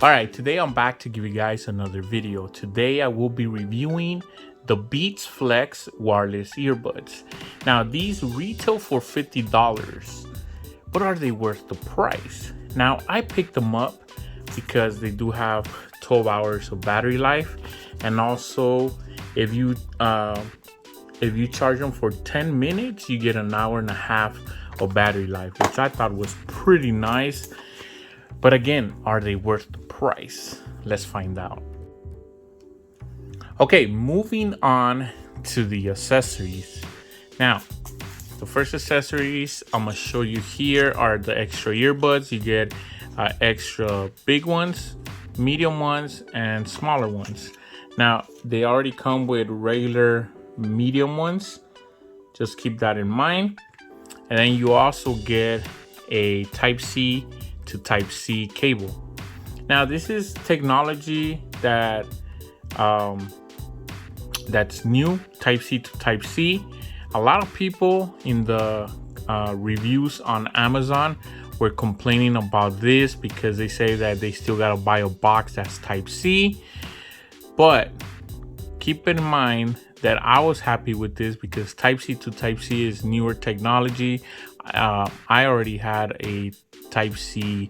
Alright, today I'm back to give you guys another video. Today I will be reviewing the Beats Flex wireless earbuds. Now these retail for $50, but are they worth the price? Now I picked them up because they do have 12 hours of battery life, and also if you charge them for 10 minutes, you get an hour and a half of battery life, which I thought was pretty nice. But again, are they worth the price? Let's find out. Okay, moving on to the accessories. Now, the first accessories I'm gonna show you here are the extra earbuds. You get extra big ones, medium ones, and smaller ones. Now, they already come with regular medium ones. Just keep that in mind. And then you also get a Type-C to Type-C cable. Now this is technology that that's new, Type-C to Type-C. A lot of people in the reviews on Amazon were complaining about this because they say that they still gotta buy a box that's Type-C. But keep in mind that I was happy with this because Type-C to Type-C is newer technology. I already had a Type-C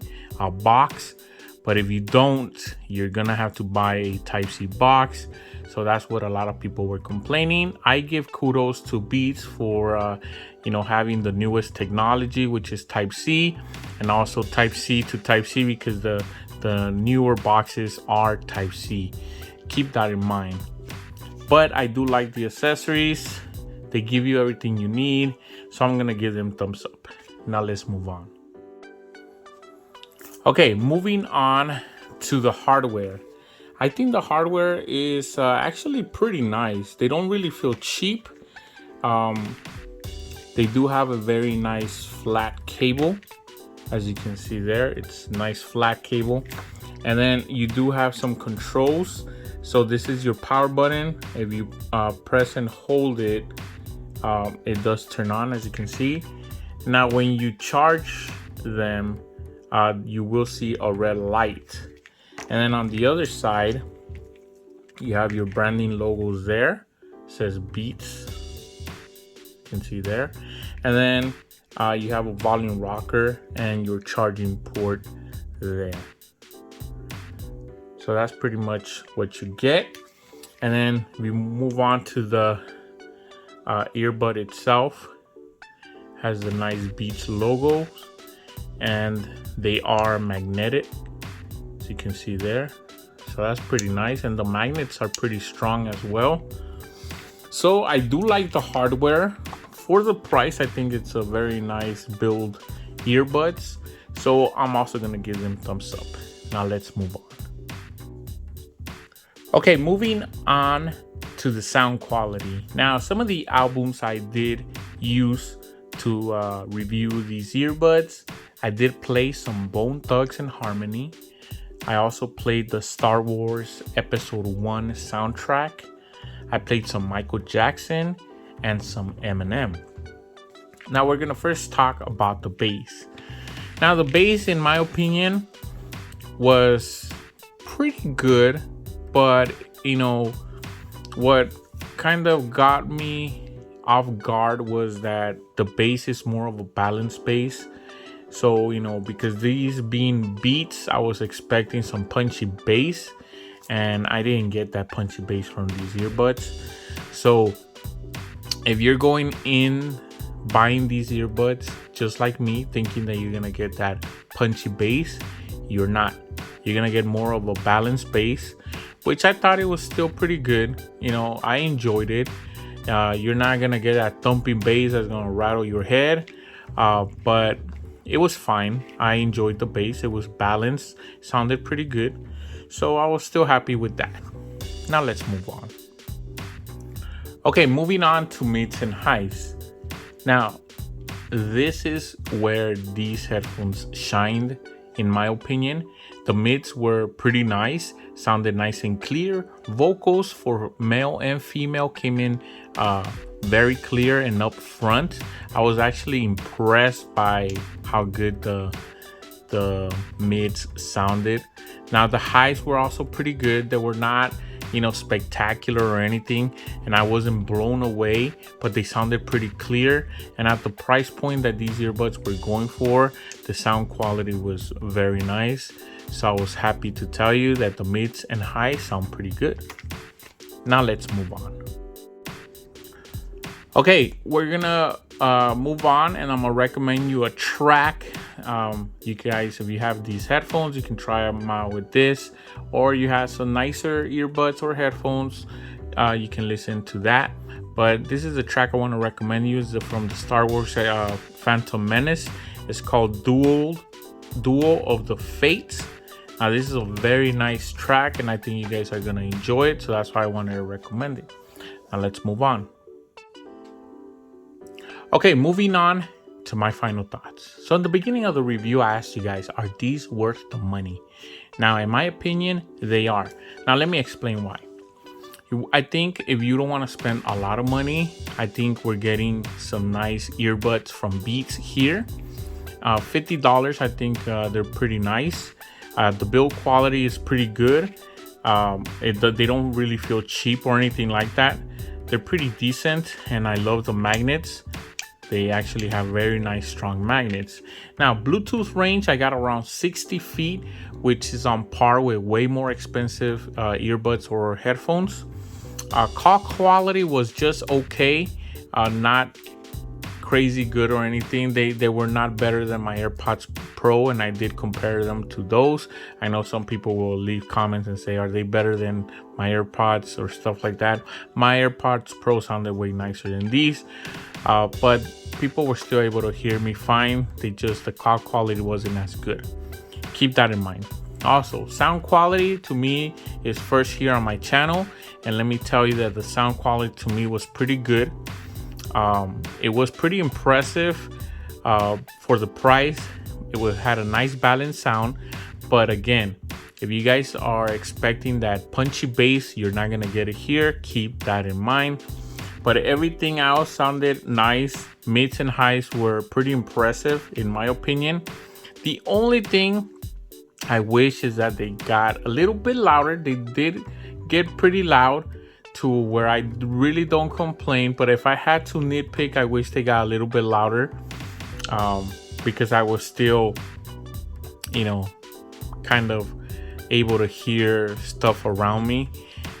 box, but if you don't, you're gonna have to buy a Type-C box. So that's what a lot of people were complaining. I give kudos to Beats for having the newest technology, which is Type-C, and also Type-C to Type-C because the newer boxes are Type-C. Keep that in mind. But I do like the accessories. They give you everything you need, so I'm gonna give them thumbs up. Now let's move on. Okay, moving on to the hardware. I think the hardware is actually pretty nice. They don't really feel cheap. They do have a very nice flat cable. As you can see there, it's nice flat cable. And then you do have some controls. So this is your power button. If you press and hold it, it does turn on, as you can see. Now when you charge them, you will see a red light. And then on the other side, you have your branding logos there. It says Beats, you can see there. And then you have a volume rocker and your charging port there. So that's pretty much what you get. And then we move on to the earbud itself. Has the nice Beats logo, and they are magnetic, as you can see there. So that's pretty nice, and the magnets are pretty strong as well. So I do like the hardware. For the price, I think it's a very nice build earbuds. So I'm also gonna give them thumbs up. Now let's move on. Okay, moving on to the sound quality. Now, some of the albums I did use to review these earbuds, I did play some Bone Thugs-n-Harmony. I also played the Star Wars Episode 1 soundtrack. I played some Michael Jackson and some Eminem. Now we're gonna first talk about the bass. Now the bass, in my opinion, was pretty good, but what kind of got me off guard was that the bass is more of a balanced bass. So because these being Beats, I was expecting some punchy bass, and I didn't get that punchy bass from these earbuds. So if you're going in buying these earbuds just like me, thinking that you're gonna get that punchy bass, you're not. You're gonna get more of a balanced bass, which I thought it was still pretty good. I enjoyed it. You're not gonna get that thumping bass that's gonna rattle your head, but it was fine. I enjoyed the bass. It was balanced, sounded pretty good, so I was still happy with that. Now let's move on. Okay, moving on to Mids and Heist. Now this is where these headphones shined, in my opinion. The mids were pretty nice, sounded nice and clear. Vocals for male and female came in very clear and up front. I was actually impressed by how good the mids sounded. Now the highs were also pretty good. They were not, you know, spectacular or anything, and I wasn't blown away, but they sounded pretty clear. And at the price point that these earbuds were going for, the sound quality was very nice. So I was happy to tell you that the mids and highs sound pretty good. Now let's move on. Okay, we're gonna move on, and I'm gonna recommend you a track. You guys, if you have these headphones, you can try them out with this, or you have some nicer earbuds or headphones, you can listen to that. But this is a track I want to recommend you. It's from the Star Wars Phantom Menace. It's called Duel of the Fates. This is a very nice track, and I think you guys are gonna enjoy it, so that's why I wanted to recommend it. Now let's move on. Okay, moving on to my final thoughts. So in the beginning of the review, I asked you guys, are these worth the money? Now, in my opinion, they are. Now, let me explain why. I think if you don't want to spend a lot of money, I think we're getting some nice earbuds from Beats here. $50, I think they're pretty nice. The build quality is pretty good. They don't really feel cheap or anything like that. They're pretty decent, and I love the magnets. They actually have very nice, strong magnets. Now, Bluetooth range, I got around 60 feet, which is on par with way more expensive earbuds or headphones. Call quality was just okay, not crazy good or anything. They were not better than my AirPods Pro, and I did compare them to those. I know some people will leave comments and say, are they better than my AirPods or stuff like that? My AirPods Pro sounded way nicer than these, but people were still able to hear me fine. The call quality wasn't as good. Keep that in mind. Also, sound quality to me is first here on my channel, and let me tell you that the sound quality to me was pretty good. It was pretty impressive for the price. It had a nice balanced sound, but again, if you guys are expecting that punchy bass, you're not gonna get it here. Keep that in mind. But everything else sounded nice. Mids and highs were pretty impressive in my opinion. The only thing I wish is that they got a little bit louder. They did get pretty loud to where I really don't complain, but if I had to nitpick, I wish they got a little bit louder, because I was still, you know, kind of able to hear stuff around me.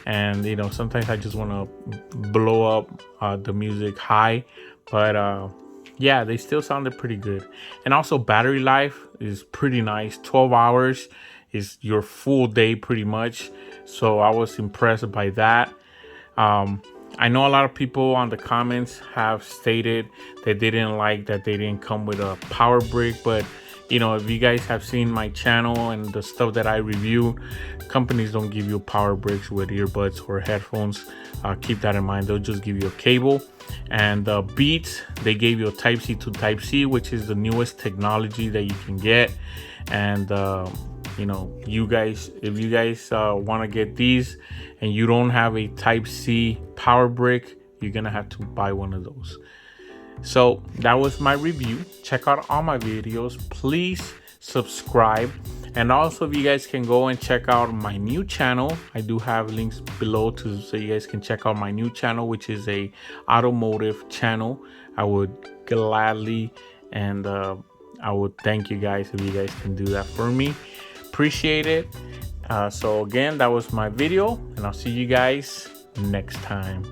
And you know, sometimes I just want to blow up the music high, but yeah, they still sounded pretty good. And also battery life is pretty nice. 12 hours is your full day pretty much, so I was impressed by that. I know a lot of people on the comments have stated that they didn't like that they didn't come with a power brick, but you know, if you guys have seen my channel and the stuff that I review, companies don't give you power bricks with earbuds or headphones. Keep that in mind. They'll just give you a cable. And Beats, they gave you a Type-C to Type-C, which is the newest technology that you can get. And you know, if you guys want to get these and you don't have a Type-C power brick, you're gonna have to buy one of those. So that was my review. Check out all my videos. Please subscribe. And also, if you guys can go and check out my new channel, I do have links below so you guys can check out my new channel, which is a automotive channel. I would gladly, and I would thank you guys if you guys can do that for me. Appreciate it. So again, that was my video, and I'll see you guys next time.